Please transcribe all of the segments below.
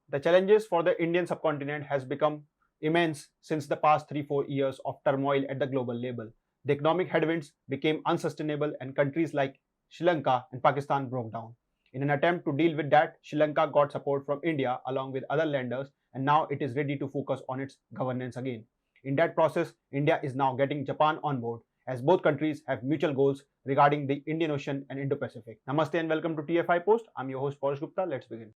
The challenges for the Indian subcontinent has become immense since the past 3-4 years of turmoil at the global level. The economic headwinds became unsustainable and countries like Sri Lanka and Pakistan broke down. In an attempt to deal with that, Sri Lanka got support from India along with other lenders, and now it is ready to focus on its governance again. In that process, India is now getting Japan on board, as both countries have mutual goals regarding the Indian Ocean and Indo-Pacific. Namaste and welcome to TFI Post. I'm your host Paush Gupta. Let's begin.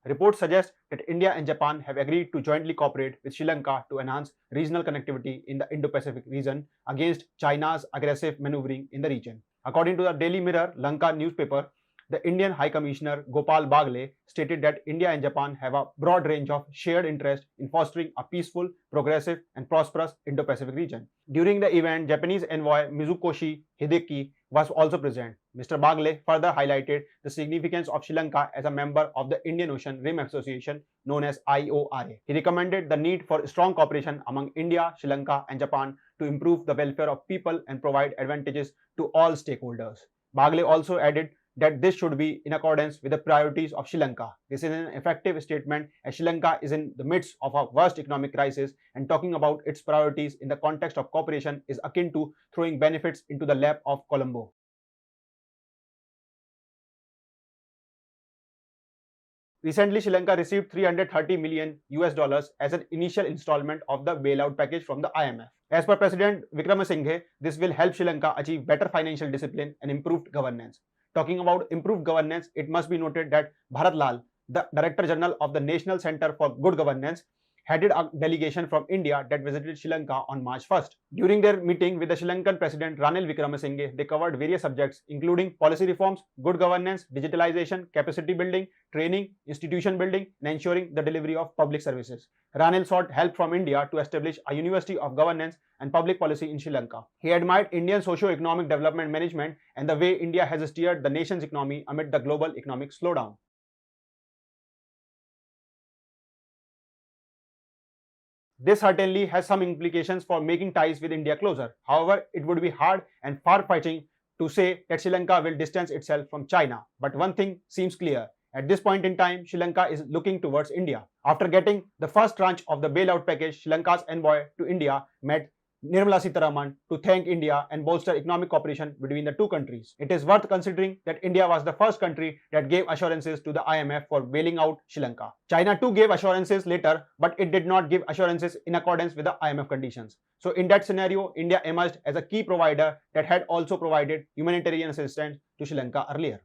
Reports suggest that India and Japan have agreed to jointly cooperate with Sri Lanka to enhance regional connectivity in the Indo-Pacific region against China's aggressive maneuvering in the region. According to the Daily Mirror Lanka newspaper, the Indian High Commissioner Gopal Bagle stated that India and Japan have a broad range of shared interest in fostering a peaceful, progressive and prosperous Indo-Pacific region. During the event, Japanese Envoy Mizukoshi Hideaki was also present. Mr. Bagle further highlighted the significance of Sri Lanka as a member of the Indian Ocean Rim Association known as IORA. He recommended the need for strong cooperation among India, Sri Lanka and Japan to improve the welfare of people and provide advantages to all stakeholders. Bagle also added that this should be in accordance with the priorities of Sri Lanka. This is an effective statement as Sri Lanka is in the midst of a worst economic crisis, and talking about its priorities in the context of cooperation is akin to throwing benefits into the lap of Colombo. Recently, Sri Lanka received $330 million as an initial installment of the bailout package from the IMF. As per President Wickremesinghe, this will help Sri Lanka achieve better financial discipline and improved governance. Talking about improved governance, it must be noted that Bharat Lal, the Director General of the National Center for Good Governance, headed a delegation from India that visited Sri Lanka on March 1st. During their meeting with the Sri Lankan President Ranil Wickremesinghe, they covered various subjects including policy reforms, good governance, digitalization, capacity building, training, institution building, and ensuring the delivery of public services. Ranil sought help from India to establish a University of Governance and Public Policy in Sri Lanka. He admired Indian socio-economic development management and the way India has steered the nation's economy amid the global economic slowdown. This certainly has some implications for making ties with India closer. However, it would be hard and far-fetching to say that Sri Lanka will distance itself from China. But one thing seems clear. At this point in time, Sri Lanka is looking towards India. After getting the first tranche of the bailout package, Sri Lanka's envoy to India met Nirmala Sitharaman to thank India and bolster economic cooperation between the two countries. It is worth considering that India was the first country that gave assurances to the IMF for bailing out Sri Lanka. China too gave assurances later, but it did not give assurances in accordance with the IMF conditions. So in that scenario, India emerged as a key provider that had also provided humanitarian assistance to Sri Lanka earlier.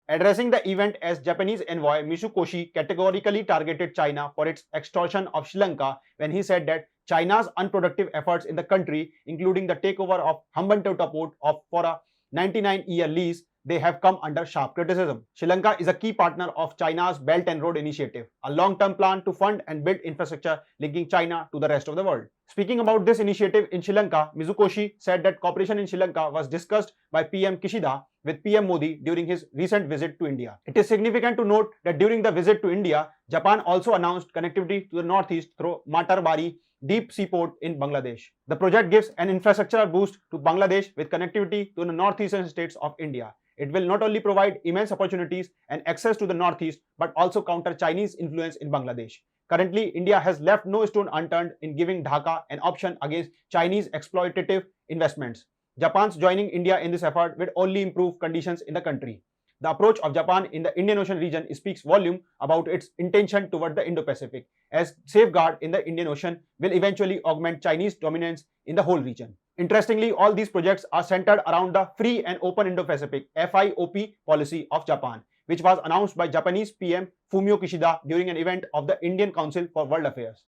Addressing the event as Japanese envoy, Mizukoshi categorically targeted China for its extortion of Sri Lanka when he said that China's unproductive efforts in the country, including the takeover of Hambantota port for a 99-year lease, they have come under sharp criticism. Sri Lanka is a key partner of China's Belt and Road Initiative, a long-term plan to fund and build infrastructure linking China to the rest of the world. Speaking about this initiative in Sri Lanka, Mizukoshi said that cooperation in Sri Lanka was discussed by PM Kishida with PM Modi during his recent visit to India. It is significant to note that during the visit to India, Japan also announced connectivity to the northeast through Matarbari deep seaport in Bangladesh. The project gives an infrastructural boost to Bangladesh with connectivity to the northeastern states of India. It will not only provide immense opportunities and access to the northeast, but also counter Chinese influence in Bangladesh. Currently, India has left no stone unturned in giving Dhaka an option against Chinese exploitative investments. Japan's joining India in this effort will only improve conditions in the country. The approach of Japan in the Indian Ocean region speaks volume about its intention toward the Indo-Pacific, as safeguard in the Indian Ocean will eventually augment Chinese dominance in the whole region. Interestingly, all these projects are centered around the Free and Open Indo-Pacific (FIOP) policy of Japan, which was announced by Japanese PM Fumio Kishida during an event of the Indian Council for World Affairs.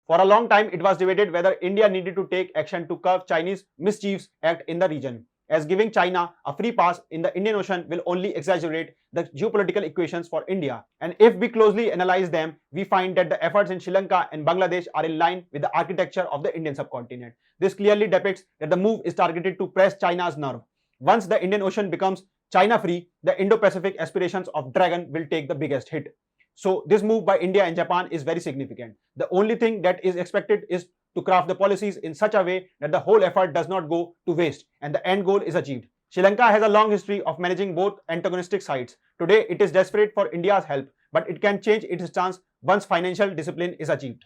For a long time, it was debated whether India needed to take action to curb Chinese mischiefs act in the region, as giving China a free pass in the Indian Ocean will only exaggerate the geopolitical equations for India. And if we closely analyze them, we find that the efforts in Sri Lanka and Bangladesh are in line with the architecture of the Indian subcontinent. This clearly depicts that the move is targeted to press China's nerve. Once the Indian Ocean becomes China-free, the Indo-Pacific aspirations of Dragon will take the biggest hit. So this move by India and Japan is very significant. The only thing that is expected is to craft the policies in such a way that the whole effort does not go to waste and the end goal is achieved. Sri Lanka has a long history of managing both antagonistic sides. Today, it is desperate for India's help, but it can change its stance once financial discipline is achieved.